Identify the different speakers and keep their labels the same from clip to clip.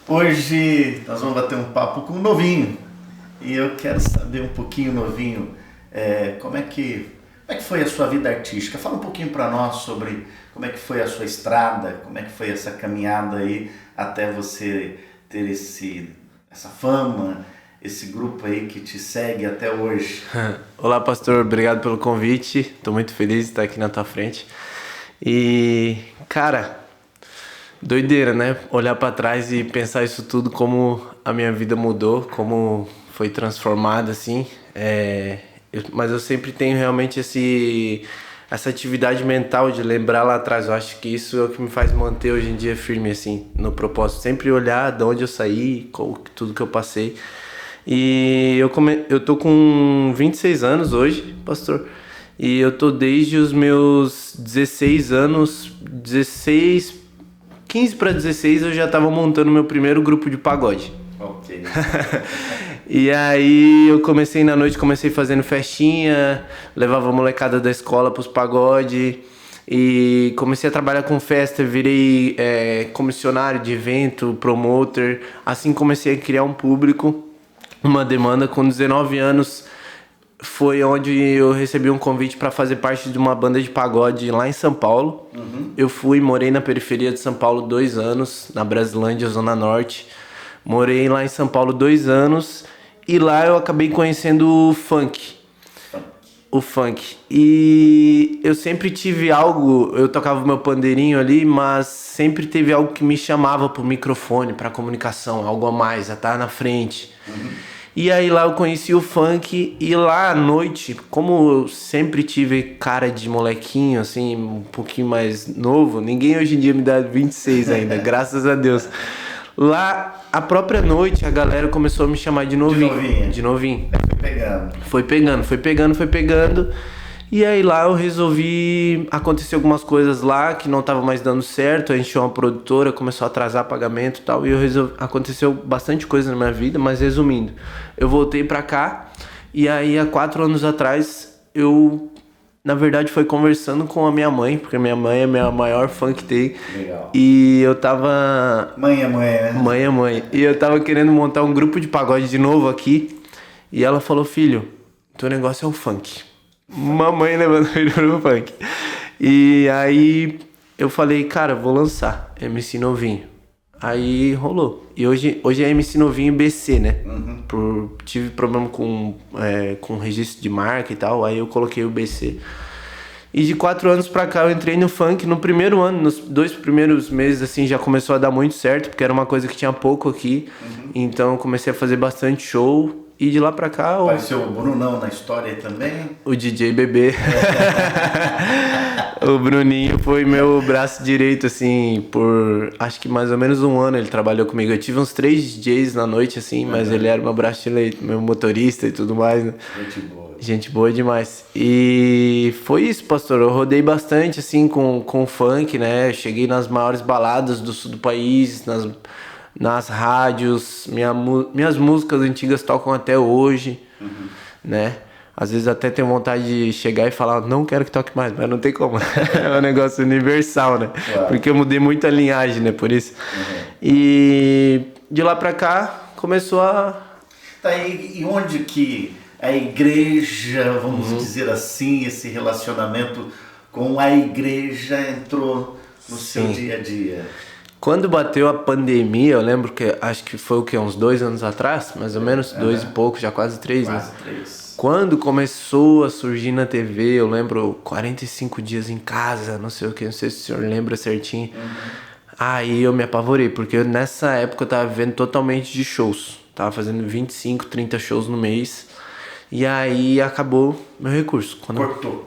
Speaker 1: Hoje nós vamos bater um papo com o Novinho e eu quero saber um pouquinho, Novinho, como é que foi a sua vida artística? Fala um pouquinho para nós sobre como é que foi a sua estrada, como é que foi essa caminhada aí até você ter essa fama, esse grupo aí que te segue até hoje.
Speaker 2: Olá, pastor, obrigado pelo convite. Estou muito feliz de estar aqui na tua frente. E, cara, doideira, né? Olhar para trás e pensar isso tudo, como a minha vida mudou, como foi transformada, assim. Mas eu sempre tenho realmente essa atividade mental de lembrar lá atrás. Eu acho que isso é o que me faz manter hoje em dia firme, assim, no propósito. Sempre olhar de onde eu saí, tudo que eu passei. E eu tô com 26 anos hoje, pastor. E eu tô desde os meus 16 anos, 15 para 16 eu já tava montando meu primeiro grupo de pagode.
Speaker 1: Ok.
Speaker 2: E aí eu comecei na noite, comecei fazendo festinha, levava a molecada da escola pros pagode e comecei a trabalhar com festa, virei comissionário de evento, promoter, assim comecei a criar um público, uma demanda. Com 19 anos foi onde eu recebi um convite para fazer parte de uma banda de pagode lá em São Paulo. Eu morei na periferia de São Paulo 2 anos, na Brasilândia, Zona Norte. Morei lá em São Paulo 2 anos e lá eu acabei conhecendo o funk. O funk. E eu sempre tive algo, eu tocava meu pandeirinho ali, mas sempre teve algo que me chamava pro microfone, pra comunicação, algo a mais, a estar na frente. E aí lá eu conheci o funk e lá à noite, como eu sempre tive cara de molequinho, assim, um pouquinho mais novo, ninguém hoje em dia me dá 26 ainda, graças a Deus. Lá, a própria noite, a galera começou a me chamar de novinho. De novinho. Foi pegando. E aí lá eu resolvi... Aconteceu algumas coisas lá que não tava mais dando certo. A gente tinha uma produtora, começou a atrasar pagamento e tal. E aconteceu bastante coisa na minha vida, mas resumindo. Eu voltei pra cá e aí há 4 anos atrás eu... Na verdade foi conversando com a minha mãe, porque minha mãe é a minha maior fã que tem.
Speaker 1: Legal.
Speaker 2: E eu tava...
Speaker 1: Mãe é mãe, né?
Speaker 2: Mãe é mãe. E eu tava querendo montar um grupo de pagode de novo aqui. E ela falou, filho, teu negócio é o funk. Mamãe levando ele pro funk. E aí eu falei, cara, vou lançar MC Novinho. Aí rolou. E hoje é MC Novinho BC, né? Tive problema com registro de marca e tal, aí eu coloquei o BC. E de 4 anos pra cá eu entrei no funk. No primeiro ano, nos 2 primeiros meses, assim, já começou a dar muito certo, porque era uma coisa que tinha pouco aqui. Então eu comecei a fazer bastante show. E de lá pra cá...
Speaker 1: Apareceu o Brunão na história aí também?
Speaker 2: O DJ Bebê. O Bruninho foi meu braço direito, assim, por acho que mais ou menos 1 ano ele trabalhou comigo. Eu tive uns 3 DJs na noite, assim, mas ele era meu braço direito, meu motorista e tudo mais, né?
Speaker 1: Gente boa.
Speaker 2: Gente boa demais. E foi isso, pastor. Eu rodei bastante, assim, com funk, né? Cheguei nas maiores baladas do sul do país, nas rádios. Minhas músicas antigas tocam até hoje, né? Às vezes até tenho vontade de chegar e falar, não quero que toque mais, mas não tem como. É um negócio universal, né?
Speaker 1: Claro.
Speaker 2: Porque eu mudei muito a linhagem, né? Por isso. E de lá pra cá, começou a...
Speaker 1: Tá, e onde que a igreja, vamos dizer assim, esse relacionamento com a igreja entrou no seu dia a dia?
Speaker 2: Quando bateu a pandemia, eu lembro que, acho que foi o quê? Uns 2 anos atrás, mais ou menos, 2 e pouco, já quase 3, né?
Speaker 1: Quase 3.
Speaker 2: Quando começou a surgir na TV, eu lembro 45 dias em casa, não sei o que, não sei se o senhor lembra certinho. Aí eu me apavorei, porque nessa época eu tava vivendo totalmente de shows. Tava fazendo 25, 30 shows no mês. E aí acabou meu recurso.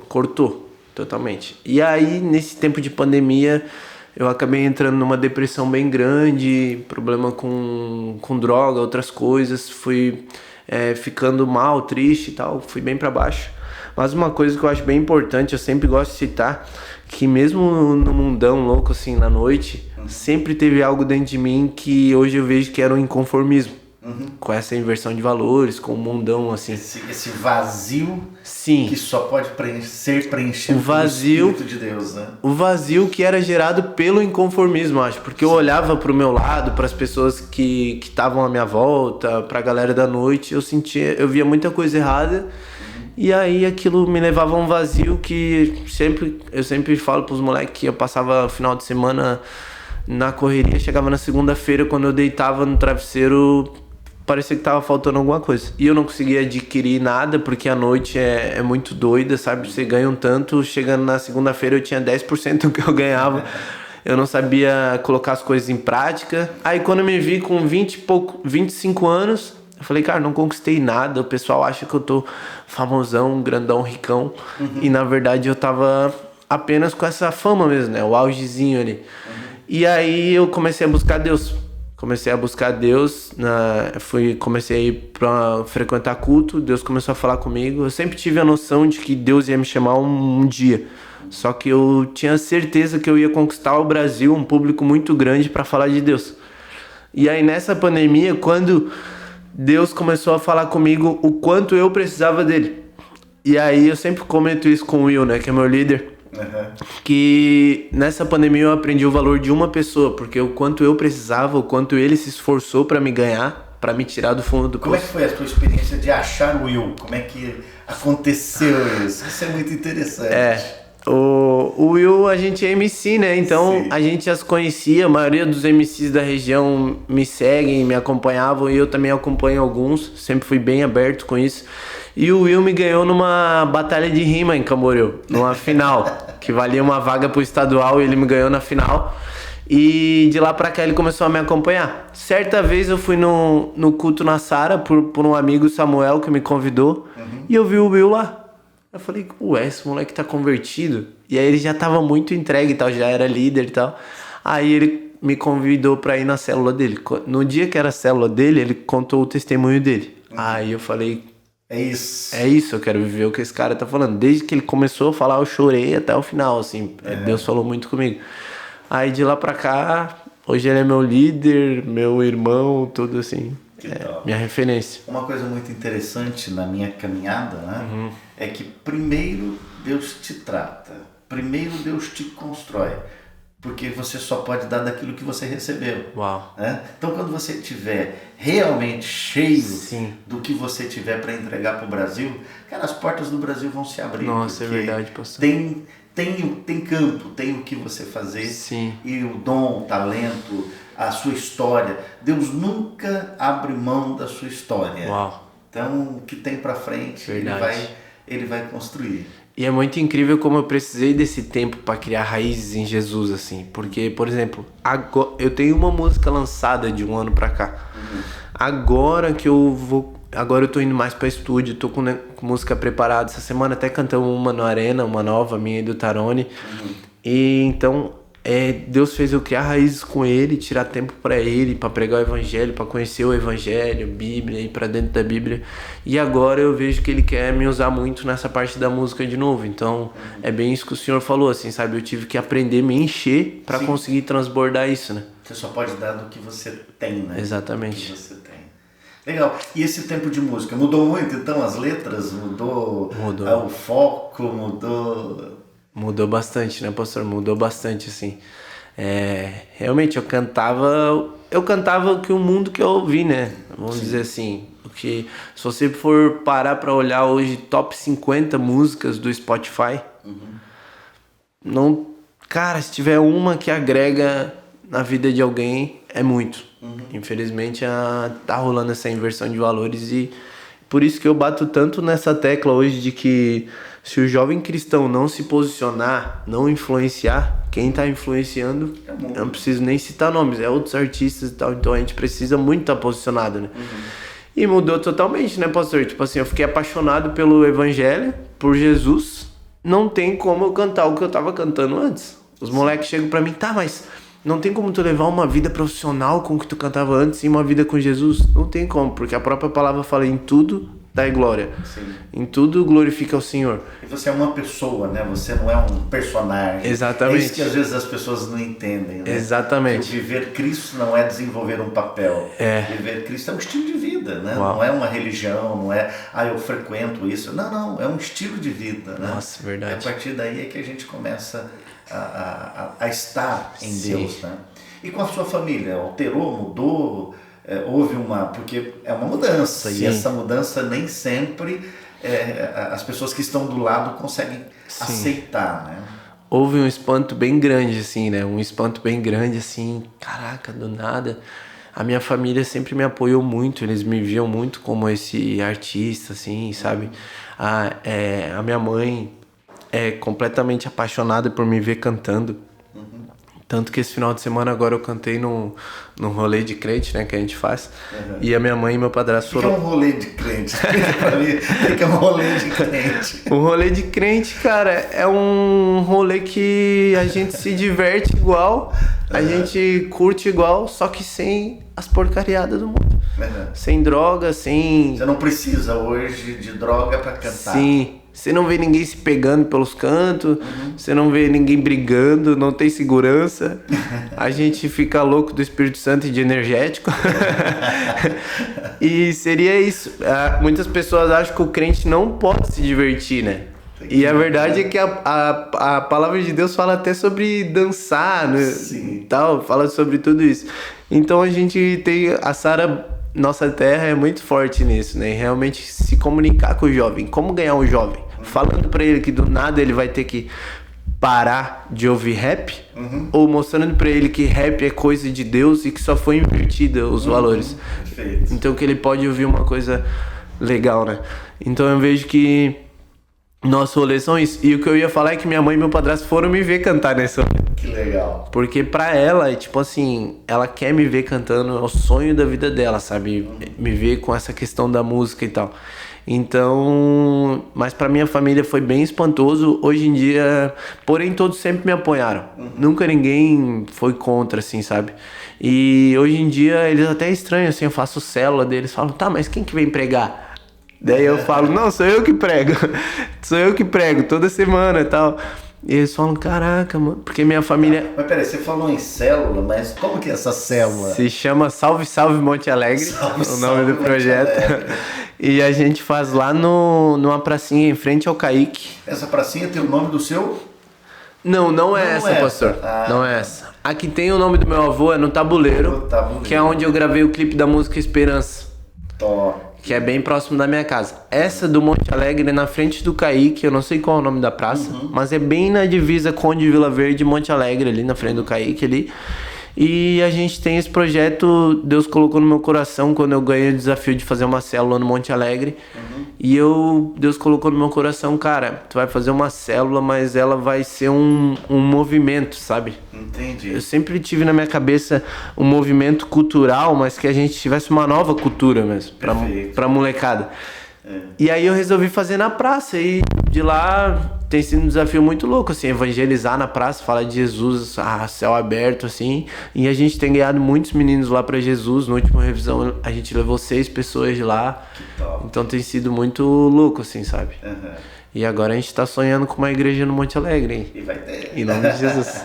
Speaker 2: Cortou, totalmente. E aí, nesse tempo de pandemia, eu acabei entrando numa depressão bem grande, problema com droga, outras coisas. Fui ficando mal, triste e tal, fui bem pra baixo. Mas uma coisa que eu acho bem importante, eu sempre gosto de citar, que mesmo no mundão louco assim, na noite, sempre teve algo dentro de mim que hoje eu vejo que era um inconformismo. Com essa inversão de valores, com o mundão, assim.
Speaker 1: Esse vazio
Speaker 2: Sim.
Speaker 1: que só pode ser preenchido
Speaker 2: O vazio,
Speaker 1: pelo Espírito de Deus, né?
Speaker 2: O vazio que era gerado pelo inconformismo, acho. Porque eu olhava pro meu lado, pras pessoas que estavam à minha volta, pra galera da noite, eu via muita coisa errada. E aí aquilo me levava a um vazio que eu sempre falo pros moleques que eu passava o final de semana na correria, chegava na segunda-feira, quando eu deitava no travesseiro, parecia que tava faltando alguma coisa. E eu não conseguia adquirir nada, porque a noite é muito doida, sabe? Você ganha um tanto, chegando na segunda-feira eu tinha 10% do que eu ganhava. Eu não sabia colocar as coisas em prática. Aí quando eu me vi com 25 anos, eu falei, cara, não conquistei nada. O pessoal acha que eu tô famosão, grandão, ricão. E na verdade eu tava apenas com essa fama mesmo, né? O augezinho ali. E aí eu comecei a buscar Deus. Comecei a ir pra frequentar culto. Deus começou a falar comigo. Eu sempre tive a noção de que Deus ia me chamar um dia. Só que eu tinha certeza que eu ia conquistar o Brasil, um público muito grande para falar de Deus. E aí nessa pandemia, quando Deus começou a falar comigo o quanto eu precisava dele. E aí eu sempre comento isso com o Will, né, que é meu líder. Que nessa pandemia eu aprendi o valor de uma pessoa, porque o quanto eu precisava, o quanto ele se esforçou pra me ganhar, pra me tirar do fundo do poço.
Speaker 1: Como é que foi a tua experiência de achar o Will? Como é que aconteceu isso? Isso é muito interessante.
Speaker 2: O Will, a gente é MC, né? Então a gente já se conhecia, a maioria dos MCs da região me seguem, me acompanhavam, e eu também acompanho alguns, sempre fui bem aberto com isso. E o Will me ganhou numa batalha de rima em Camboriú, numa final, que valia uma vaga pro estadual, e ele me ganhou na final. E de lá pra cá ele começou a me acompanhar. Certa vez eu fui no culto na Sara por um amigo, Samuel, que me convidou, e eu vi o Will lá. Eu falei, ué, esse moleque tá convertido? E aí ele já tava muito entregue e tal, já era líder e tal. Aí ele me convidou pra ir na célula dele. No dia que era a célula dele, ele contou o testemunho dele. Aí eu falei, é isso, eu quero viver o que esse cara tá falando. Desde que ele começou a falar, eu chorei até o final, assim. Deus falou muito comigo. Aí de lá pra cá, hoje ele é meu líder, meu irmão, tudo assim. Minha referência.
Speaker 1: Uma coisa muito interessante na minha caminhada, né? É que primeiro Deus te trata, primeiro Deus te constrói, porque você só pode dar daquilo que você recebeu.
Speaker 2: Uau.
Speaker 1: Né? Então quando você estiver realmente cheio do que você tiver para entregar para o Brasil, cara, as portas do Brasil vão se abrir.
Speaker 2: Nossa, é verdade, pastor.
Speaker 1: Tem campo, tem o que você fazer.
Speaker 2: Sim.
Speaker 1: E o dom, o talento, a sua história. Deus nunca abre mão da sua história.
Speaker 2: Uau.
Speaker 1: Então, o que tem para frente, ele vai construir.
Speaker 2: E é muito incrível como eu precisei desse tempo para criar raízes em Jesus, assim. Porque, por exemplo, agora, eu tenho uma música lançada de um ano pra cá. Agora eu tô indo mais pra estúdio, tô com música preparada. Essa semana até cantamos uma no Arena, uma nova, minha e do Tarone. E então, Deus fez eu criar raízes com ele, tirar tempo pra ele, pra pregar o evangelho, pra conhecer o evangelho, Bíblia, ir pra dentro da Bíblia. E agora eu vejo que ele quer me usar muito nessa parte da música de novo. Então, é bem isso que o senhor falou, assim, sabe? Eu tive que aprender a me encher pra conseguir transbordar isso, né?
Speaker 1: Você só pode dar do que você tem, né?
Speaker 2: Exatamente.
Speaker 1: Do que você tem. Legal. E esse tempo de música? Mudou muito, então, as letras? Mudou. O foco?
Speaker 2: Mudou bastante, né, pastor? Mudou bastante, assim. Realmente, eu cantava o que o mundo quer ouvir, né? Vamos dizer assim. Porque se você for parar pra olhar hoje top 50 músicas do Spotify, não... Cara, se tiver uma que agrega na vida de alguém, é muito. Infelizmente, tá rolando essa inversão de valores, e por isso que eu bato tanto nessa tecla hoje de que se o jovem cristão não se posicionar, não influenciar, quem tá influenciando, eu não preciso nem citar nomes, é outros artistas e tal, então a gente precisa muito estar posicionado, né? E mudou totalmente, né, pastor? Tipo assim, eu fiquei apaixonado pelo evangelho, por Jesus, não tem como eu cantar o que eu tava cantando antes. Os moleques chegam pra mim, tá, mas não tem como tu levar uma vida profissional com o que tu cantava antes e uma vida com Jesus? Não tem como, porque a própria palavra fala, em tudo dai glória.
Speaker 1: Sim.
Speaker 2: Em tudo glorifica o Senhor.
Speaker 1: E você é uma pessoa, né? Você não é um personagem.
Speaker 2: Exatamente.
Speaker 1: É isso que às vezes as pessoas não entendem, né?
Speaker 2: Exatamente.
Speaker 1: Que o viver Cristo não é desenvolver um papel.
Speaker 2: É.
Speaker 1: Viver Cristo é um estilo de vida, né?
Speaker 2: Uau.
Speaker 1: Não é uma religião, não é, eu frequento isso. Não, é um estilo de vida, né?
Speaker 2: Nossa, verdade.
Speaker 1: E a partir daí é que a gente começa a estar em
Speaker 2: Sim.
Speaker 1: Deus, né? E com a sua família, alterou, mudou? Houve porque é uma mudança.
Speaker 2: Sim.
Speaker 1: E essa mudança nem sempre as pessoas que estão do lado conseguem aceitar, né?
Speaker 2: Houve um espanto bem grande, assim, né? Um espanto bem grande, assim, caraca, do nada. A minha família sempre me apoiou muito, eles me viam muito como esse artista, assim, sabe? A minha mãe é completamente apaixonada por me ver cantando. Tanto que esse final de semana agora eu cantei num rolê de crente, né, que a gente faz. E a minha mãe e meu padrasto
Speaker 1: foram... O que é um rolê de crente? Pra mim, o que é um rolê de crente?
Speaker 2: O rolê de crente, cara, é um rolê que a gente se diverte igual, a gente curte igual, só que sem as porcariadas do mundo. Sem droga, sem...
Speaker 1: Você não precisa hoje de droga pra cantar.
Speaker 2: Sim. Você não vê ninguém se pegando pelos cantos, você não vê ninguém brigando, não tem segurança. A gente fica louco do Espírito Santo e de energético. E seria isso. Muitas pessoas acham que o crente não pode se divertir, né? E a verdade é que a palavra de Deus fala até sobre dançar, né?
Speaker 1: Sim.
Speaker 2: Tal, fala sobre tudo isso. Então a gente tem a Sara... Nossa terra é muito forte nisso, né? Realmente se comunicar com o jovem. Como ganhar um jovem? Falando pra ele que do nada ele vai ter que parar de ouvir rap, ou mostrando pra ele que rap é coisa de Deus e que só foi invertida os valores.
Speaker 1: Perfeito.
Speaker 2: Então que ele pode ouvir uma coisa legal, né? Então eu vejo que nossos rolês são isso. E o que eu ia falar é que minha mãe e meu padrasto foram me ver cantar nesse rolê.
Speaker 1: Que legal.
Speaker 2: Porque pra ela, tipo assim, ela quer me ver cantando, é o sonho da vida dela, sabe? Me ver com essa questão da música e tal. Então, mas pra minha família foi bem espantoso. Hoje em dia, porém todos sempre me apoiaram. Nunca ninguém foi contra, assim, sabe? E hoje em dia eles até estranham, assim, eu faço célula deles, falam, tá, mas quem que vem pregar? Daí eu falo, não, sou eu que prego. Sou eu que prego toda semana e tal. E eles falam, caraca, mano, porque minha família...
Speaker 1: Mas peraí, você falou em célula, mas como que é essa célula?
Speaker 2: Se chama Salve Salve Monte Alegre, o nome do projeto. E a gente faz lá numa pracinha em frente ao Caique.
Speaker 1: Essa pracinha tem o nome do seu?
Speaker 2: Não é essa, pastor. Não é essa. A que tem o nome do meu avô é no Tabuleiro, que é onde eu gravei o clipe da música Esperança.
Speaker 1: Top.
Speaker 2: Que é bem próximo da minha casa. Essa do Monte Alegre é na frente do Caique, eu não sei qual é o nome da praça, mas é bem na divisa Conde Vila Verde e Monte Alegre, ali na frente do Caique ali. E a gente tem esse projeto, Deus colocou no meu coração quando eu ganhei o desafio de fazer uma célula no Monte Alegre. E Deus colocou no meu coração, cara, tu vai fazer uma célula, mas ela vai ser um movimento, sabe?
Speaker 1: Entendi.
Speaker 2: Eu sempre tive na minha cabeça um movimento cultural, mas que a gente tivesse uma nova cultura mesmo, pra molecada. E aí eu resolvi fazer na praça e de lá tem sido um desafio muito louco, assim, evangelizar na praça, falar de Jesus a céu aberto, assim, e a gente tem ganhado muitos meninos lá pra Jesus. Na última revisão a gente levou 6 pessoas de lá, então tem sido muito louco, assim, sabe? E agora a gente tá sonhando com uma igreja no Monte Alegre, hein?
Speaker 1: E vai ter.
Speaker 2: Em nome de Jesus.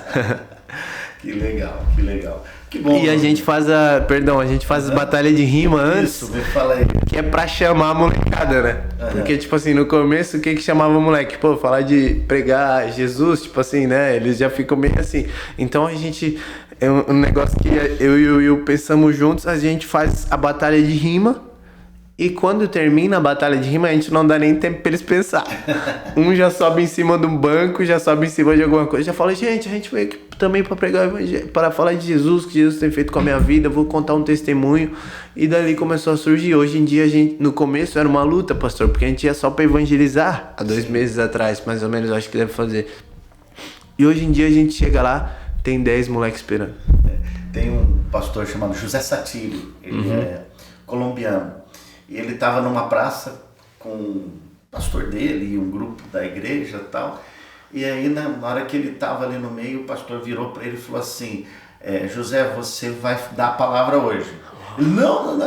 Speaker 1: Que legal, que legal. Que bom.
Speaker 2: E a gente faz a gente faz as batalhas de rima antes.
Speaker 1: Isso, me fala aí.
Speaker 2: Que é pra chamar a molecada, né? Porque, tipo assim, no começo, o que chamava o moleque? Pô, falar de pregar Jesus, tipo assim, né? Eles já ficam meio assim. Então a gente, é um negócio que eu e o Will pensamos juntos, a gente faz a batalha de rima. E quando termina a batalha de rima, a gente não dá nem tempo pra eles pensar. Um já sobe em cima de um banco, já sobe em cima de alguma coisa, já fala, gente, a gente veio aqui também pra pregar o evangelho, para falar de Jesus, que Jesus tem feito com a minha vida, vou contar um testemunho. E dali começou a surgir. Hoje em dia, a gente, no começo era uma luta, pastor, porque a gente ia só pra evangelizar, há 2 meses atrás, mais ou menos, eu acho que deve fazer. E hoje em dia a gente chega lá, tem 10 moleques esperando.
Speaker 1: Tem um pastor chamado José Satírio, ele é colombiano. E ele estava numa praça com o pastor dele e um grupo da igreja e tal. E aí, na hora que ele estava ali no meio, o pastor virou para ele e falou assim, José, você vai dar a palavra hoje. Não.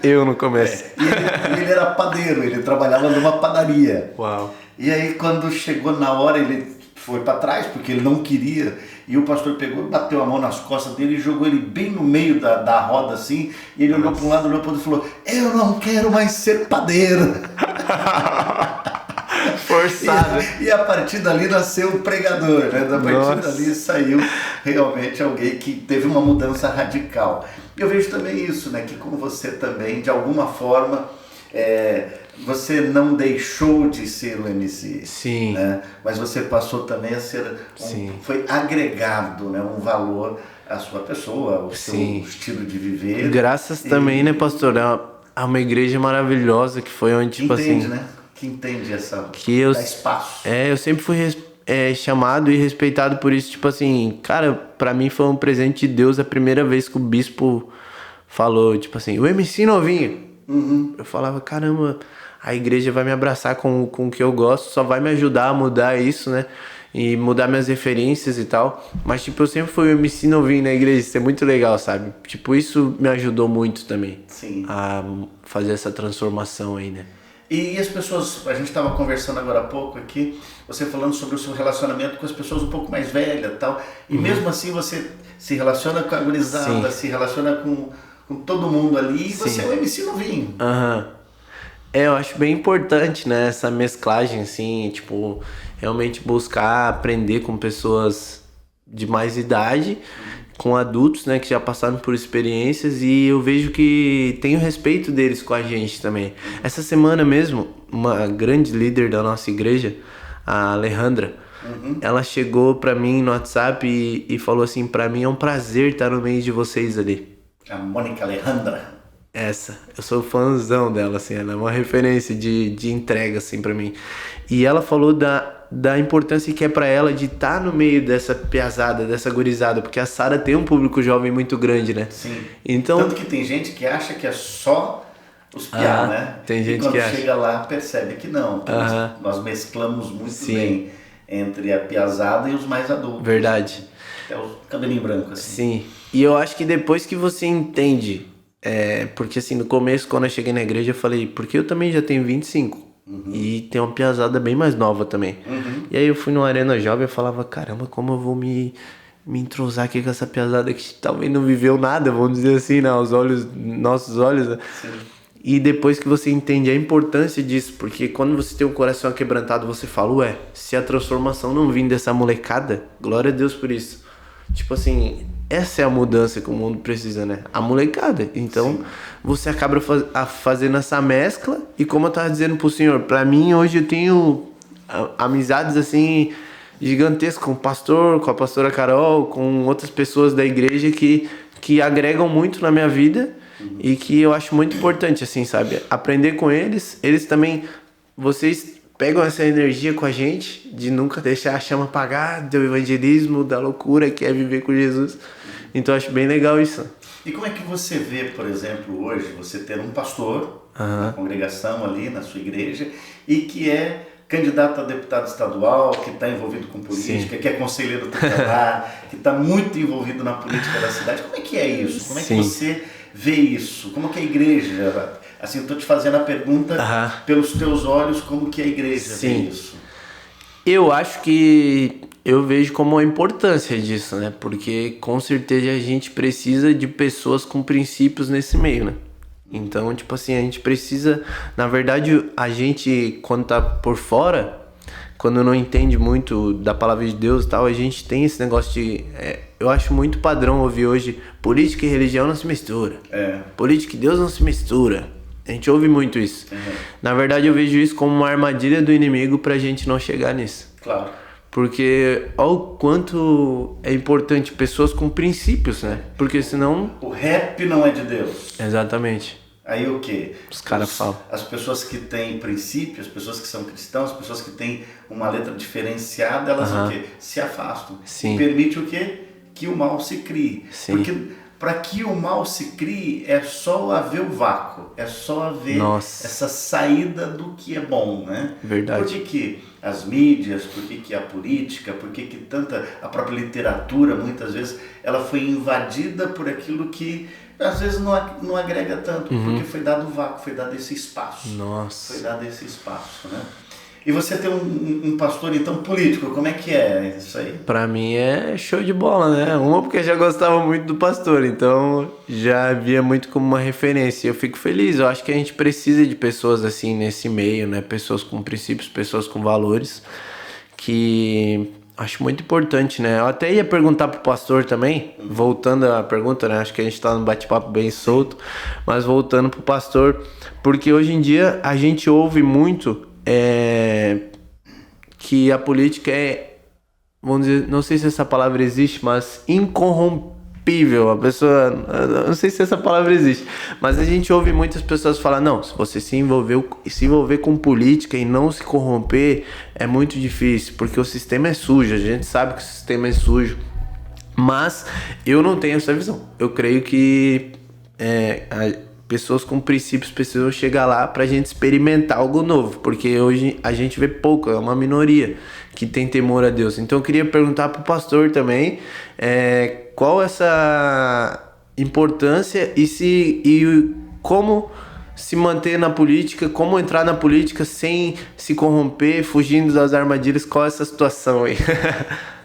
Speaker 2: Eu no começo.
Speaker 1: E ele era padeiro, ele trabalhava numa padaria.
Speaker 2: Uau.
Speaker 1: E aí quando chegou na hora, ele foi para trás, porque ele não queria, e o pastor pegou, bateu a mão nas costas dele e jogou ele bem no meio da roda assim, e ele olhou para um lado, olhou para o outro e falou: eu não quero mais ser padeiro.
Speaker 2: Forçado.
Speaker 1: E a partir dali nasceu o pregador, né? A partir dali saiu realmente alguém que teve uma mudança radical. Eu vejo também isso, né? Que como você também, de alguma forma, você não deixou de ser o MC.
Speaker 2: Sim.
Speaker 1: Né? Mas você passou também a ser, foi agregado, né? Um valor à sua pessoa, ao seu estilo de viver.
Speaker 2: Graças também, né, pastor? É uma igreja maravilhosa que foi onde, tipo
Speaker 1: entende,
Speaker 2: assim...
Speaker 1: né? Que entende essa...
Speaker 2: Que eu,
Speaker 1: dá espaço.
Speaker 2: eu sempre fui chamado e respeitado por isso. Tipo assim, cara, pra mim foi um presente de Deus a primeira vez que o bispo falou, tipo assim, o MC novinho.
Speaker 1: Uhum.
Speaker 2: Eu falava, caramba, a igreja vai me abraçar com o que eu gosto, só vai me ajudar a mudar isso, né? E mudar minhas referências e tal. Mas, tipo, eu sempre fui o MC novinho na igreja, isso é muito legal, sabe? Tipo, isso me ajudou muito também.
Speaker 1: Sim.
Speaker 2: A fazer essa transformação aí, né?
Speaker 1: E as pessoas, a gente estava conversando agora há pouco aqui, você falando sobre o seu relacionamento com as pessoas um pouco mais velhas e tal, e mesmo assim você se relaciona com a gurizada, se relaciona com todo mundo ali, e você é um MC novinho.
Speaker 2: Eu acho bem importante, né, essa mesclagem, assim, tipo, realmente buscar aprender com pessoas de mais idade, com adultos, né, que já passaram por experiências, e eu vejo que tem o respeito deles com a gente também. Essa semana mesmo, uma grande líder da nossa igreja, a Alejandra, ela chegou pra mim no WhatsApp e falou assim, pra mim é um prazer estar no meio de vocês ali.
Speaker 1: A Mônica Alejandra.
Speaker 2: Eu sou fãzão dela, assim, ela é uma referência de entrega, assim, pra mim. E ela falou da importância que é pra ela de estar no meio dessa piazada, dessa gurizada, porque a Sara tem um público jovem muito grande, né?
Speaker 1: Sim.
Speaker 2: Então,
Speaker 1: tanto que tem gente que acha que é só os piá, né?
Speaker 2: Tem gente
Speaker 1: e quando
Speaker 2: que acha.
Speaker 1: chega lá percebe que não. Nós mesclamos muito bem entre a piazada e os mais adultos.
Speaker 2: Verdade.
Speaker 1: Até o cabelinho branco, assim.
Speaker 2: Sim. E eu acho que depois que você entende, porque assim, no começo, quando eu cheguei na igreja, eu falei, porque eu também já tenho 25. E tem uma piazada bem mais nova também. E aí eu fui no Arena Jovem e falava, caramba, como eu vou me entrosar aqui com essa piazada que talvez não viveu nada, vamos dizer assim, né? Aos nossos olhos. Né? E depois que você entende a importância disso, porque quando você tem o coração quebrantado, você fala, se a transformação não vir dessa molecada, glória a Deus por isso. Tipo assim, essa é a mudança que o mundo precisa, né? A molecada. Então, você acaba fazendo essa mescla. E como eu tava dizendo pro senhor, pra mim hoje eu tenho amizades assim gigantescas com o pastor, com a pastora Carol, com outras pessoas da igreja que agregam muito na minha vida e que eu acho muito importante, assim, sabe? Aprender com eles. Eles também, vocês pegam essa energia com a gente, de nunca deixar a chama apagar do evangelismo, da loucura que é viver com Jesus. Então eu acho bem legal isso.
Speaker 1: E como é que você vê, por exemplo, hoje, você ter um pastor na congregação ali, na sua igreja, e que é candidato a deputado estadual, que está envolvido com política, que é conselheiro tutelar, que está muito envolvido na política da cidade. Como é que é isso? Como é que você vê isso? Como é que a igreja... Assim, eu estou te fazendo a pergunta pelos teus olhos, como que a igreja vê isso?
Speaker 2: Eu acho que eu vejo como a importância disso, né? Porque com certeza a gente precisa de pessoas com princípios nesse meio, né? Então, tipo assim, a gente precisa... Na verdade, a gente, quando tá por fora, quando não entende muito da palavra de Deus e tal, a gente tem esse negócio de... eu acho muito padrão ouvir hoje, política e religião não se mistura. Política e Deus não se mistura. A gente ouve muito isso. Na verdade, eu vejo isso como uma armadilha do inimigo pra gente não chegar nisso.
Speaker 1: Claro.
Speaker 2: Porque olha o quanto é importante pessoas com princípios, né? Porque senão...
Speaker 1: O rap não é de Deus.
Speaker 2: Exatamente.
Speaker 1: Aí o quê?
Speaker 2: Os caras falam.
Speaker 1: As pessoas que têm princípios, as pessoas que são cristãos, as pessoas que têm uma letra diferenciada, elas o quê? Se afastam.
Speaker 2: Sim.
Speaker 1: E permite o quê? Que o mal se crie.
Speaker 2: Sim.
Speaker 1: Porque para que o mal se crie, é só haver o vácuo, é só haver essa saída do que é bom, né?
Speaker 2: Verdade.
Speaker 1: Por que as mídias, por que a política, por que tanta... A própria literatura, muitas vezes, ela foi invadida por aquilo que às vezes não agrega tanto, porque foi dado o vácuo, foi dado esse espaço.
Speaker 2: Nossa.
Speaker 1: Foi dado esse espaço, né? E você tem um pastor, então, político, como é que é isso aí?
Speaker 2: Pra mim é show de bola, né? Uma porque eu já gostava muito do pastor, então já via muito como uma referência. Eu fico feliz, eu acho que a gente precisa de pessoas assim nesse meio, né? Pessoas com princípios, pessoas com valores, que acho muito importante, né? Eu até ia perguntar pro pastor também, voltando à pergunta, né? Acho que a gente tá num bate-papo bem solto, mas voltando pro pastor, porque hoje em dia a gente ouve muito que a política é, vamos dizer, não sei se essa palavra existe, mas incorrompível. A pessoa, não sei se essa palavra existe, mas a gente ouve muitas pessoas falar, não, se você se envolver com política e não se corromper, é muito difícil, porque o sistema é sujo, a gente sabe que o sistema é sujo. Mas eu não tenho essa visão. Eu creio que pessoas com princípios precisam chegar lá pra gente experimentar algo novo, porque hoje a gente vê pouco, é uma minoria que tem temor a Deus. Então eu queria perguntar pro pastor também qual essa importância e como se manter na política, como entrar na política sem se corromper, fugindo das armadilhas. Qual é essa situação aí?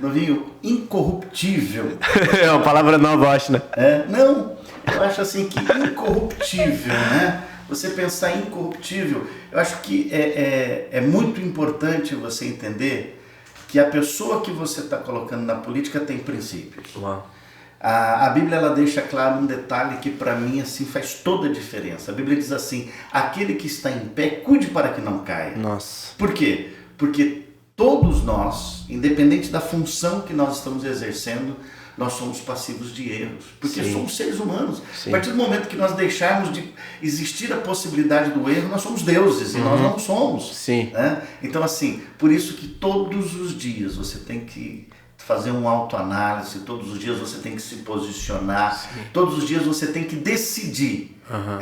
Speaker 1: Novinho, incorruptível.
Speaker 2: É uma palavra nova, acho, né?
Speaker 1: Não, eu acho assim que incorruptível, né? Você pensar em incorruptível, eu acho que é muito importante você entender que a pessoa que você está colocando na política tem princípios.
Speaker 2: Uau.
Speaker 1: A Bíblia ela deixa claro um detalhe que para mim assim faz toda a diferença. A Bíblia diz assim, aquele que está em pé, cuide para que não caia.
Speaker 2: Nossa.
Speaker 1: Por quê? Porque todos nós, independente da função que nós estamos exercendo, nós somos passivos de erros, porque
Speaker 2: Sim.
Speaker 1: somos seres humanos.
Speaker 2: Sim.
Speaker 1: A partir do momento que nós deixarmos de existir a possibilidade do erro, nós somos deuses e nós não somos.
Speaker 2: Sim.
Speaker 1: Né? Então assim, por isso que todos os dias você tem que fazer uma autoanálise, todos os dias você tem que se posicionar,
Speaker 2: Sim.
Speaker 1: todos os dias você tem que decidir.
Speaker 2: Uhum.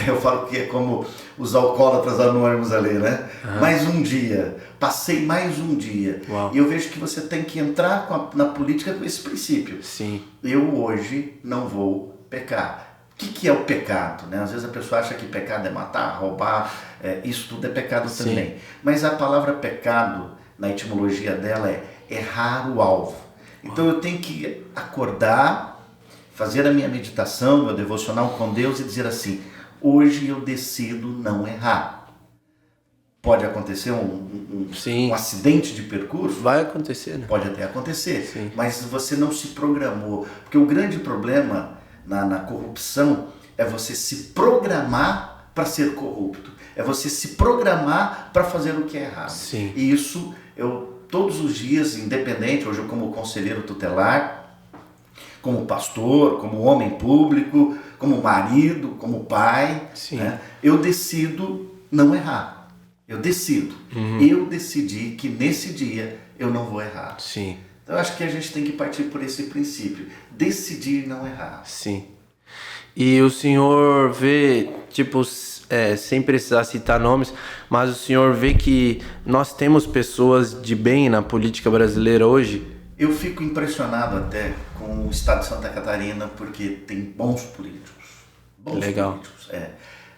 Speaker 1: Eu falo que é como os alcoólatras anônimos ali, né? Mais um dia, passei mais um dia.
Speaker 2: Uau.
Speaker 1: E eu vejo que você tem que entrar na política com esse princípio.
Speaker 2: Sim.
Speaker 1: Eu hoje não vou pecar. O que é o pecado? Né? Às vezes a pessoa acha que pecado é matar, roubar, isso tudo é pecado
Speaker 2: Sim.
Speaker 1: também. Mas a palavra pecado, na etimologia dela, é errar o alvo. Então eu tenho que acordar, fazer a minha meditação, meu devocional com Deus e dizer assim, hoje eu decido não errar. Pode acontecer um acidente de percurso?
Speaker 2: Vai acontecer, né?
Speaker 1: Pode até acontecer,
Speaker 2: Sim.
Speaker 1: mas você não se programou. Porque o grande problema na corrupção é você se programar para ser corrupto. É você se programar para fazer o que é errado.
Speaker 2: Sim.
Speaker 1: E isso eu todos os dias, independente, hoje eu como conselheiro tutelar, como pastor, como homem público, como marido, como pai, né? Eu decido não errar. Eu decido. Eu decidi que nesse dia eu não vou errar.
Speaker 2: Sim.
Speaker 1: Então eu acho que a gente tem que partir por esse princípio. Decidir não errar.
Speaker 2: Sim. E o senhor vê, tipo, sem precisar citar nomes, mas o senhor vê que nós temos pessoas de bem na política brasileira hoje?
Speaker 1: Eu fico impressionado até com o estado de Santa Catarina, porque tem bons políticos.
Speaker 2: Legal.
Speaker 1: Políticos.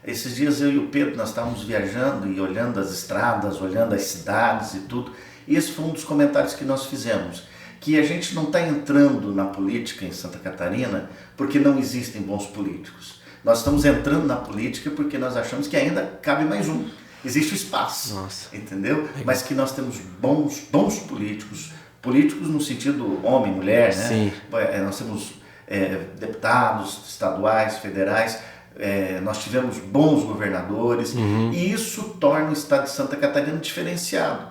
Speaker 1: Esses dias eu e o Pedro, nós estávamos viajando e olhando as estradas, olhando as cidades e tudo. E esse foi um dos comentários que nós fizemos. Que a gente não está entrando na política em Santa Catarina porque não existem bons políticos. Nós estamos entrando na política porque nós achamos que ainda cabe mais um. Existe o espaço,
Speaker 2: Nossa.
Speaker 1: entendeu?
Speaker 2: Legal.
Speaker 1: Mas que nós temos bons políticos, políticos no sentido homem, mulher, né?
Speaker 2: Sim.
Speaker 1: Nós temos deputados estaduais, federais, nós tivemos bons governadores, e isso torna o estado de Santa Catarina diferenciado.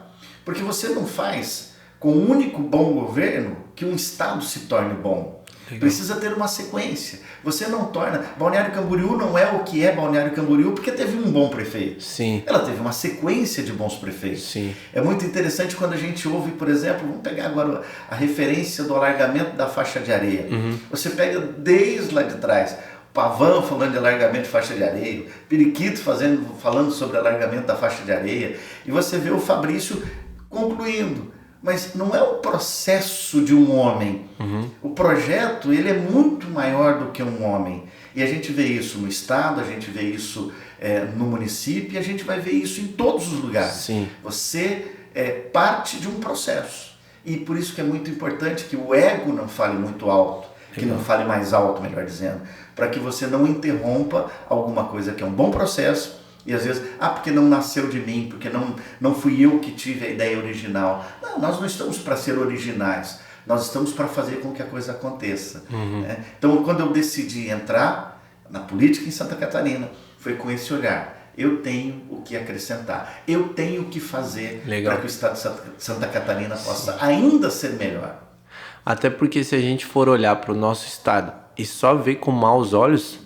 Speaker 1: Porque você não faz com um único bom governo que um estado se torne bom. Legal. Precisa ter uma sequência. Você não torna... Balneário Camboriú não é o que é Balneário Camboriú porque teve um bom prefeito.
Speaker 2: Sim.
Speaker 1: Ela teve uma sequência de bons prefeitos.
Speaker 2: Sim.
Speaker 1: É muito interessante quando a gente ouve, por exemplo, vamos pegar agora a referência do alargamento da faixa de areia. Você pega desde lá de trás, Pavão falando de alargamento de faixa de areia, Periquito falando sobre alargamento da faixa de areia, e você vê o Fabrício concluindo. Mas não é o processo de um homem. O projeto, ele é muito maior do que um homem. E a gente vê isso no estado, a gente vê isso no município e a gente vai ver isso em todos os lugares.
Speaker 2: Sim.
Speaker 1: Você é parte de um processo. E por isso que é muito importante que o ego não fale muito alto, que não fale mais alto, melhor dizendo, para que você não interrompa alguma coisa que é um bom processo e às vezes, porque não nasceu de mim, porque não fui eu que tive a ideia original. Não, nós não estamos para ser originais, nós estamos para fazer com que a coisa aconteça. Né? Então, quando eu decidi entrar na política em Santa Catarina, foi com esse olhar. Eu tenho o que acrescentar, eu tenho o que fazer para que o estado de Santa Catarina possa ainda ser melhor.
Speaker 2: Até porque se a gente for olhar para o nosso estado e só ver com maus olhos,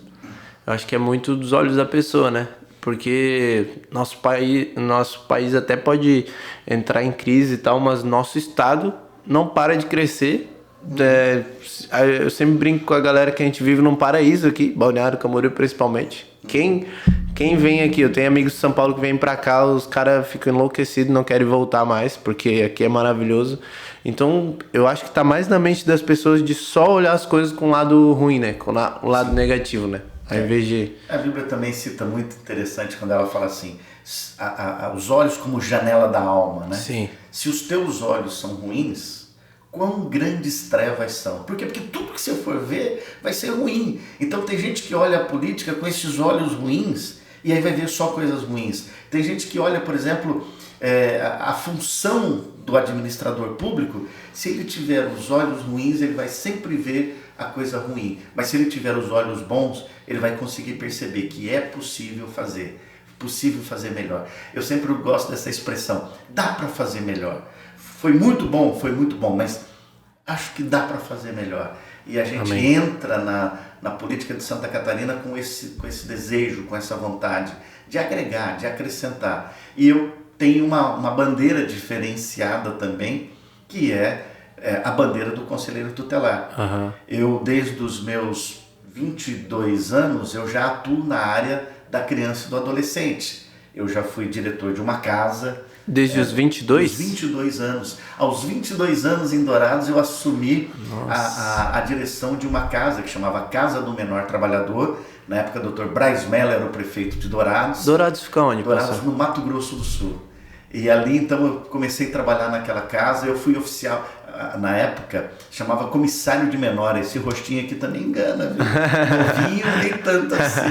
Speaker 2: eu acho que é muito dos olhos da pessoa, né? Porque nosso país até pode entrar em crise e tal, mas nosso estado não para de crescer. Eu sempre brinco com a galera que a gente vive num paraíso aqui, Balneário Camboriú principalmente. Quem vem aqui, eu tenho amigos de São Paulo que vêm pra cá, os caras ficam enlouquecidos, não querem voltar mais, porque aqui é maravilhoso. Então, eu acho que tá mais na mente das pessoas de só olhar as coisas com o lado ruim, né? Com o lado negativo, né? Ao invés de...
Speaker 1: A Bíblia também cita muito interessante quando ela fala assim, os olhos como janela da alma, né?
Speaker 2: Sim.
Speaker 1: Se os teus olhos são ruins, quão grandes trevas são. Por quê? Porque tudo que você for ver vai ser ruim. Então tem gente que olha a política com esses olhos ruins e aí vai ver só coisas ruins. Tem gente que olha, por exemplo, a função do administrador público, se ele tiver os olhos ruins, ele vai sempre ver a coisa ruim. Mas se ele tiver os olhos bons, ele vai conseguir perceber que é possível fazer melhor. Eu sempre gosto dessa expressão, dá para fazer melhor. Foi muito bom, mas acho que dá para fazer melhor. E a gente entra na política de Santa Catarina com esse desejo, com essa vontade de agregar, de acrescentar. E eu tenho uma bandeira diferenciada também, que é a bandeira do conselheiro tutelar.
Speaker 2: Uhum.
Speaker 1: Eu, desde os meus 22 anos, eu já atuo na área da criança e do adolescente. Eu já fui diretor de uma casa.
Speaker 2: Desde os 22?
Speaker 1: Os 22 anos. Aos 22 anos em Dourados eu assumi a direção de uma casa que chamava Casa do Menor Trabalhador. Na época o Dr. Braz Mello era o prefeito de Dourados.
Speaker 2: Dourados fica onde?
Speaker 1: Dourados, no Mato Grosso do Sul. E ali então eu comecei a trabalhar naquela casa, eu fui oficial, na época chamava comissário de menor, esse rostinho aqui também engana, viu? Novinho nem tanto assim.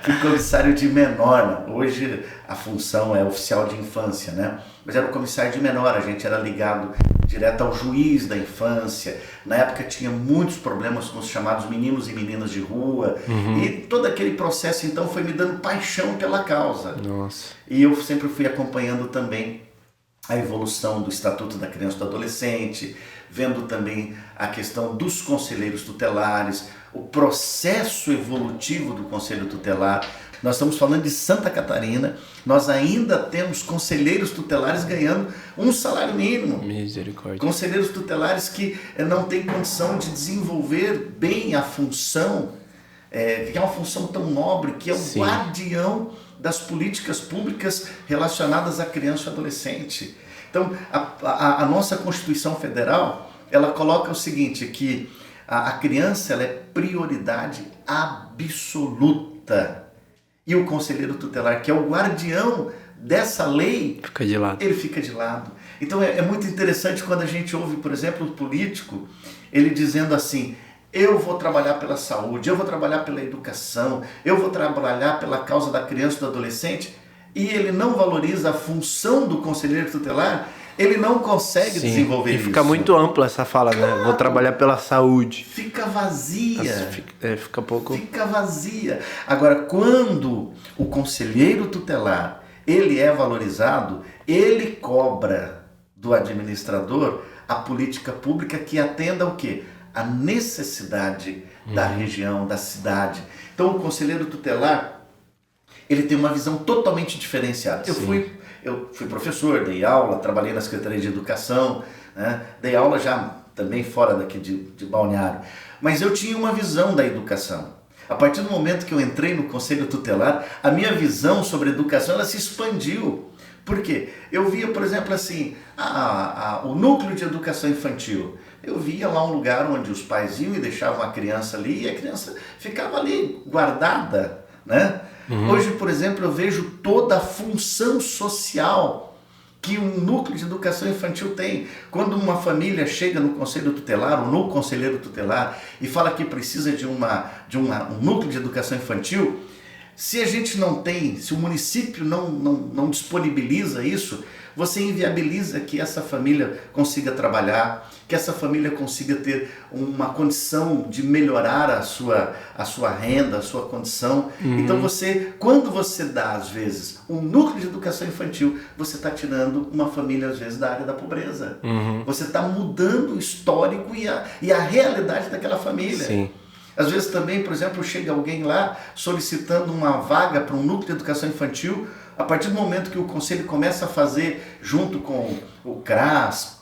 Speaker 1: Fui comissário de menor, hoje a função é oficial de infância, né? Mas era o comissário de menor, a gente era ligado direto ao juiz da infância. Na época tinha muitos problemas com os chamados meninos e meninas de rua. E todo aquele processo então foi me dando paixão pela causa.
Speaker 2: Nossa.
Speaker 1: E eu sempre fui acompanhando também a evolução do Estatuto da Criança e do Adolescente, vendo também a questão dos conselheiros tutelares, o processo evolutivo do Conselho Tutelar. Nós estamos falando de Santa Catarina, nós ainda temos conselheiros tutelares ganhando um salário mínimo.
Speaker 2: Misericórdia.
Speaker 1: Conselheiros tutelares que não têm condição de desenvolver bem a função, que é uma função tão nobre, que é o guardião das políticas públicas relacionadas à criança e adolescente. Então, a nossa Constituição Federal, ela coloca o seguinte, que a criança ela é prioridade absoluta. E o conselheiro tutelar, que é o guardião dessa lei,
Speaker 2: fica de lado.
Speaker 1: Ele fica de lado. Então é muito interessante quando a gente ouve, por exemplo, o político, ele dizendo assim, eu vou trabalhar pela saúde, eu vou trabalhar pela educação, eu vou trabalhar pela causa da criança e do adolescente, e ele não valoriza a função do conselheiro tutelar, ele não consegue desenvolver isso.
Speaker 2: E fica muito ampla essa fala, claro, né? Vou trabalhar pela saúde.
Speaker 1: Fica vazia.
Speaker 2: Fica pouco...
Speaker 1: Fica vazia. Agora, quando o conselheiro tutelar, ele é valorizado, ele cobra do administrador a política pública que atenda o quê? A necessidade da região, da cidade. Então, o conselheiro tutelar, ele tem uma visão totalmente diferenciada. Eu fui professor, dei aula, trabalhei na Secretaria de Educação, né? Dei aula já também fora daqui de Balneário. Mas eu tinha uma visão da educação. A partir do momento que eu entrei no Conselho Tutelar, a minha visão sobre educação ela se expandiu. Por quê? Eu via, por exemplo, assim, o núcleo de educação infantil. Eu via lá um lugar onde os pais iam e deixavam a criança ali e a criança ficava ali guardada, né? Hoje, por exemplo, eu vejo toda a função social que um núcleo de educação infantil tem. Quando uma família chega no conselho tutelar ou no conselheiro tutelar e fala que precisa de um núcleo de educação infantil, se a gente não tem, se o município não disponibiliza isso, você inviabiliza que essa família consiga trabalhar, que essa família consiga ter uma condição de melhorar a sua renda, a sua condição. Então quando você dá, às vezes, um núcleo de educação infantil, você está tirando uma família, às vezes, da área da pobreza. Você está mudando o histórico e a realidade daquela família.
Speaker 2: Sim.
Speaker 1: Às vezes também, por exemplo, chega alguém lá solicitando uma vaga para um núcleo de educação infantil. A partir do momento que o conselho começa a fazer, junto com o CRAS,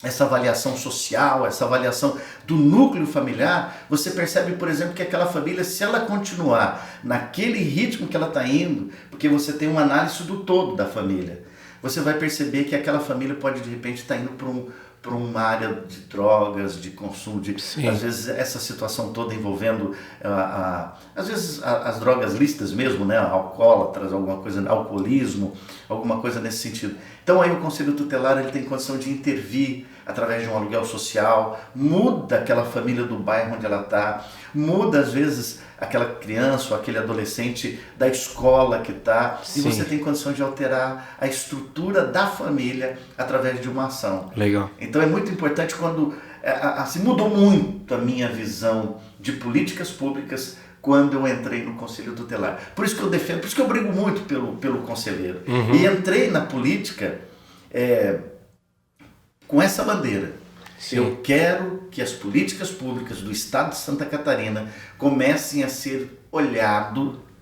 Speaker 1: essa avaliação social, essa avaliação do núcleo familiar, você percebe, por exemplo, que aquela família, se ela continuar naquele ritmo que ela está indo, porque você tem uma análise do todo da família, você vai perceber que aquela família pode, de repente, estar indo para uma área de drogas, de consumo, às vezes essa situação toda envolvendo, às vezes as drogas lícitas mesmo, né, alcoólatras, alguma coisa, alcoolismo, alguma coisa nesse sentido. Então aí o Conselho Tutelar ele tem condição de intervir através de um aluguel social, muda aquela família do bairro onde ela está, muda às vezes aquela criança ou aquele adolescente da escola que está, e você tem condição de alterar a estrutura da família através de uma ação.
Speaker 2: Legal.
Speaker 1: Então é muito importante quando, assim, mudou muito a minha visão de políticas públicas quando eu entrei no Conselho Tutelar. Por isso que eu defendo, por isso que eu brigo muito pelo conselheiro. E entrei na política com essa bandeira. Sim. Eu quero que as políticas públicas do Estado de Santa Catarina comecem a ser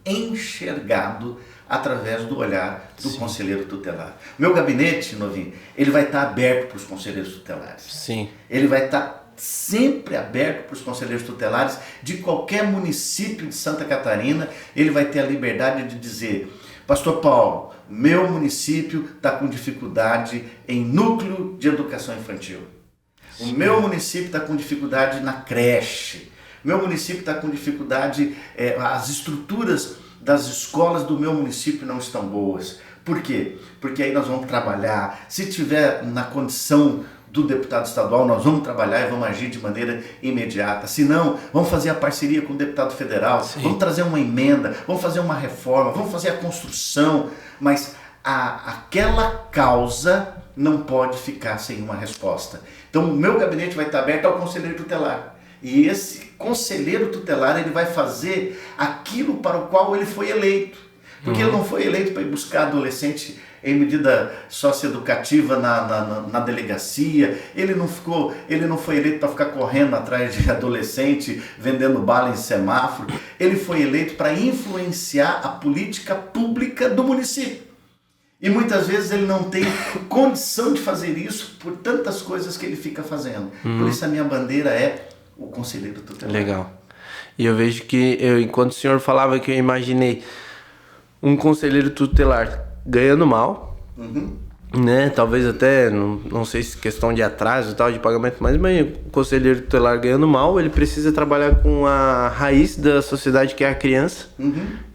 Speaker 1: enxergado através do olhar do conselheiro tutelar. Meu gabinete, Novinho, ele vai estar aberto para os conselheiros tutelares.
Speaker 2: Sim.
Speaker 1: Ele vai estar sempre aberto para os conselheiros tutelares de qualquer município de Santa Catarina. Ele vai ter a liberdade de dizer: Pastor Paulo, meu município está com dificuldade em núcleo de educação infantil. O meu município está com dificuldade na creche. Meu município está com dificuldade, as estruturas das escolas do meu município não estão boas. Por quê? Porque aí nós vamos trabalhar. Se tiver na condição do deputado estadual, nós vamos trabalhar e vamos agir de maneira imediata. Se não, vamos fazer a parceria com o deputado federal, vamos trazer uma emenda, vamos fazer uma reforma, vamos fazer a construção, mas aquela causa não pode ficar sem uma resposta. Então o meu gabinete vai estar aberto ao conselheiro tutelar. E esse conselheiro tutelar ele vai fazer aquilo para o qual ele foi eleito. Porque ele não foi eleito para ir buscar adolescente em medida socioeducativa na delegacia, ele não foi eleito para ficar correndo atrás de adolescente, vendendo bala em semáforo, ele foi eleito para influenciar a política pública do município. E muitas vezes ele não tem condição de fazer isso por tantas coisas que ele fica fazendo. Por isso a minha bandeira é o conselheiro tutelar.
Speaker 2: Legal. E eu vejo que, enquanto o senhor falava, que eu imaginei um conselheiro tutelar ganhando mal, né? Talvez até, não sei se questão de atraso e tal, de pagamento, mas o conselheiro tutelar ganhando mal, ele precisa trabalhar com a raiz da sociedade, que é a criança.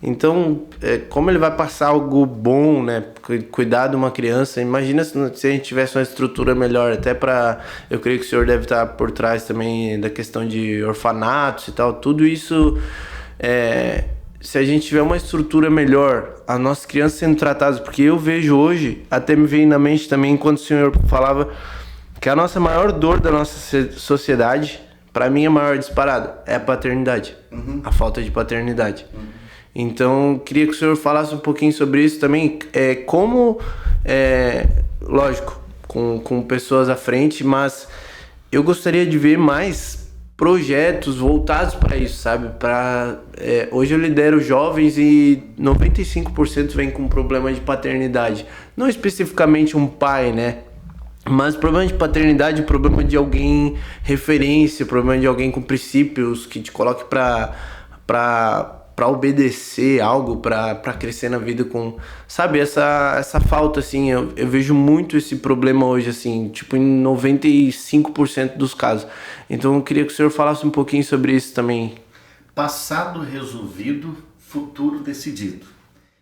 Speaker 2: Então, como ele vai passar algo bom, né? Cuidar de uma criança, imagina se a gente tivesse uma estrutura melhor, até para, eu creio que o senhor deve estar por trás também da questão de orfanatos e tal, tudo isso se a gente tiver uma estrutura melhor, as nossas crianças sendo tratadas, porque eu vejo hoje, até me veio na mente também, enquanto o senhor falava, que a nossa maior dor da nossa sociedade, para mim a maior disparada, é a paternidade, a falta de paternidade. Então, queria que o senhor falasse um pouquinho sobre isso também, lógico, com pessoas à frente, mas eu gostaria de ver mais projetos voltados para isso, sabe? Hoje eu lidero jovens e 95% vem com problema de paternidade. Não especificamente um pai, né? Mas problema de paternidade, problema de alguém referência, problema de alguém com princípios que te coloque para pra obedecer algo, pra crescer na vida com... Sabe, essa falta, assim, eu vejo muito esse problema hoje, assim, tipo, em 95% dos casos. Então eu queria que o senhor falasse um pouquinho sobre isso também.
Speaker 1: Passado resolvido, futuro decidido.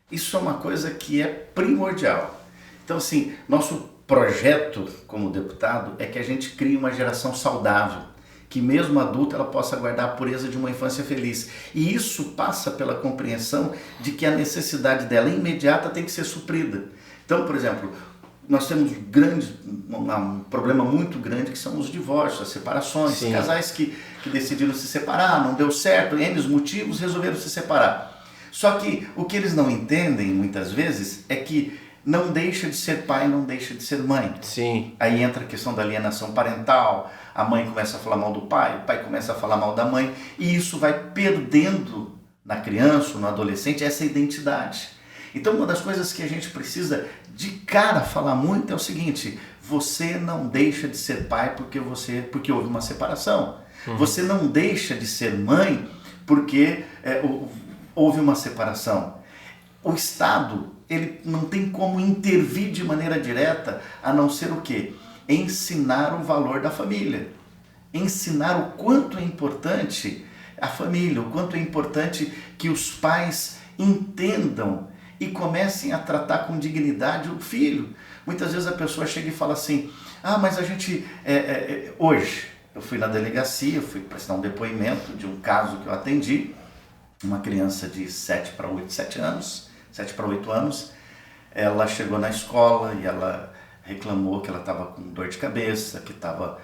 Speaker 1: Isso é uma coisa que é primordial. Então, assim, nosso projeto como deputado é que a gente crie uma geração saudável, que mesmo adulta ela possa guardar a pureza de uma infância feliz. E isso passa pela compreensão de que a necessidade dela imediata tem que ser suprida. Então, por exemplo, nós temos um problema muito grande que são os divórcios, as separações. Sim. Casais que decidiram se separar, não deu certo, N motivos, resolveram se separar. Só que o que eles não entendem muitas vezes é que não deixa de ser pai, não deixa de ser mãe.
Speaker 2: Sim.
Speaker 1: Aí entra a questão da alienação parental, a mãe começa a falar mal do pai, o pai começa a falar mal da mãe, e isso vai perdendo na criança, no adolescente, essa identidade. Então uma das coisas que a gente precisa de cara falar muito é o seguinte: você não deixa de ser pai porque houve uma separação. Uhum. Você não deixa de ser mãe porque houve uma separação. O Estado, ele não tem como intervir de maneira direta, a não ser o quê? Ensinar o valor da família. Ensinar o quanto é importante a família, o quanto é importante que os pais entendam e comecem a tratar com dignidade o filho. Muitas vezes a pessoa chega e fala assim: mas a gente... Hoje, eu fui na delegacia, fui prestar um depoimento de um caso que eu atendi, uma criança de 7 para 8 anos, ela chegou na escola e ela reclamou que ela estava com dor de cabeça, que estava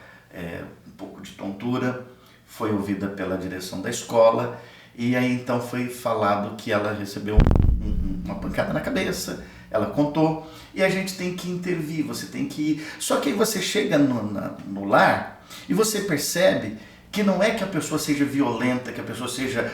Speaker 1: um pouco de tontura, foi ouvida pela direção da escola e aí então foi falado que ela recebeu uma pancada na cabeça, ela contou e a gente tem que intervir, você tem que ir. Só que aí você chega no lar e você percebe que não é que a pessoa seja violenta, que a pessoa seja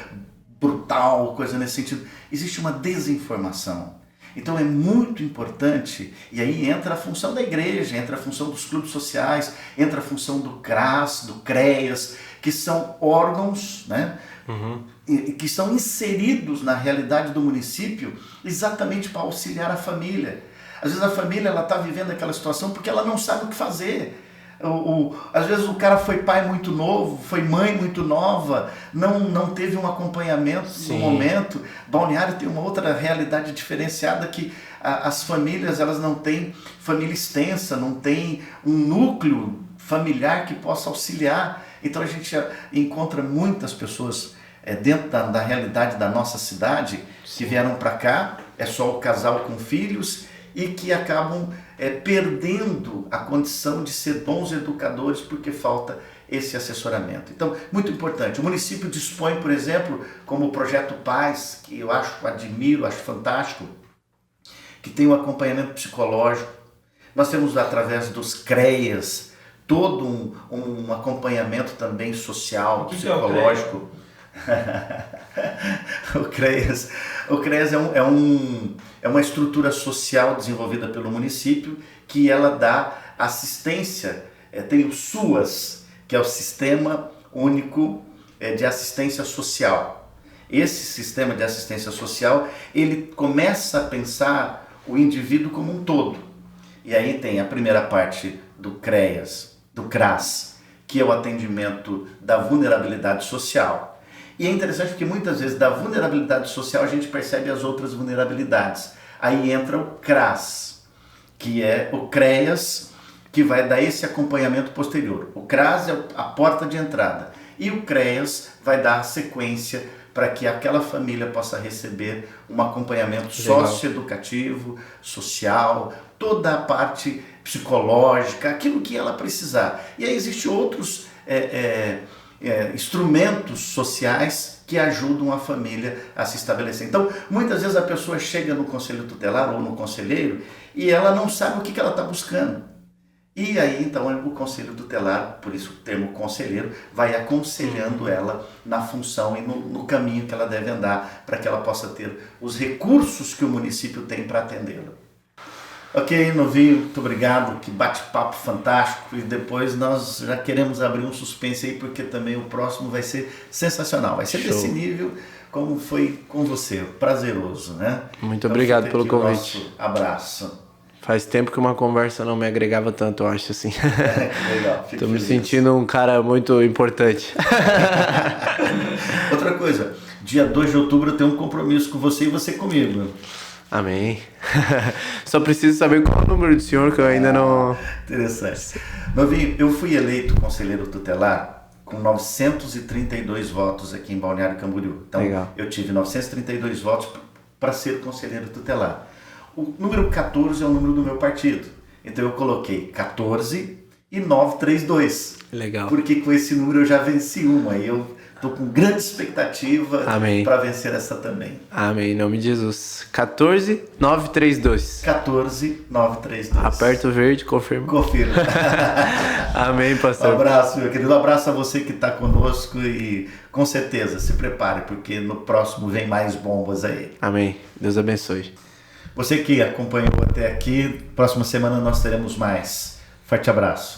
Speaker 1: brutal, coisa nesse sentido. Existe uma desinformação. Então é muito importante, e aí entra a função da igreja, entra a função dos clubes sociais, entra a função do CRAS, do CREAS, que são órgãos, né, que são inseridos na realidade do município exatamente para auxiliar a família. Às vezes a família está vivendo aquela situação porque ela não sabe o que fazer. Às vezes o cara foi pai muito novo, foi mãe muito nova, não teve um acompanhamento no momento. Balneário tem uma outra realidade diferenciada, que as famílias elas não têm família extensa, não tem um núcleo familiar que possa auxiliar. Então a gente encontra muitas pessoas dentro da realidade da nossa cidade que vieram para cá, é só o casal com filhos, e que acabam perdendo a condição de ser bons educadores porque falta esse assessoramento. Então, muito importante, o município dispõe, por exemplo, como o Projeto Paz, que eu admiro, acho fantástico, que tem um acompanhamento psicológico. Nós temos, através dos CREAS, todo um acompanhamento também social, psicológico. O CREAS é uma estrutura social desenvolvida pelo município que ela dá assistência, tem o SUAS, que é o Sistema Único de Assistência Social. Esse sistema de assistência social, ele começa a pensar o indivíduo como um todo. E aí tem a primeira parte do CREAS, do CRAS, que é o atendimento da vulnerabilidade social. E é interessante porque muitas vezes da vulnerabilidade social a gente percebe as outras vulnerabilidades. Aí entra o CRAS, que é o CREAS, que vai dar esse acompanhamento posterior. O CRAS é a porta de entrada e o CREAS vai dar a sequência para que aquela família possa receber um acompanhamento socioeducativo, social, toda a parte psicológica, aquilo que ela precisar. E aí existem outros instrumentos sociais que ajudam a família a se estabelecer. Então, muitas vezes a pessoa chega no conselho tutelar ou no conselheiro e ela não sabe o que ela está buscando. E aí, então, o conselho tutelar, por isso o termo conselheiro, vai aconselhando ela na função e no caminho que ela deve andar para que ela possa ter os recursos que o município tem para atendê-la. Ok, Novinho, muito obrigado, que bate-papo fantástico, e depois nós já queremos abrir um suspense aí, porque também o próximo vai ser sensacional, vai ser desse nível, como foi com você, prazeroso, né?
Speaker 2: Muito obrigado pelo convite.
Speaker 1: Nosso abraço.
Speaker 2: Faz tempo que uma conversa não me agregava tanto, eu acho, assim.
Speaker 1: Que legal.
Speaker 2: Tô me sentindo um cara muito importante.
Speaker 1: Outra coisa, dia 2 de outubro eu tenho um compromisso com você e você comigo.
Speaker 2: Amém. Só preciso saber qual é o número do senhor, que eu ainda não...
Speaker 1: Interessante. Novinho, eu fui eleito conselheiro tutelar com 932 votos aqui em Balneário Camboriú. Então,
Speaker 2: legal.
Speaker 1: Eu tive 932 votos para ser conselheiro tutelar. O número 14 é o número do meu partido. Então eu coloquei 14 e 932.
Speaker 2: Legal.
Speaker 1: Porque com esse número eu já venci uma e eu estou com grande expectativa para vencer essa também.
Speaker 2: Amém, em nome de Jesus. 14, 932.
Speaker 1: 14, 932.
Speaker 2: Aperta o verde, confirma.
Speaker 1: Confirma.
Speaker 2: Amém, pastor.
Speaker 1: Um abraço, meu querido. Um abraço a você que está conosco e com certeza se prepare, porque no próximo vem mais bombas aí.
Speaker 2: Amém. Deus abençoe.
Speaker 1: Você que acompanhou até aqui, próxima semana nós teremos mais. Forte abraço.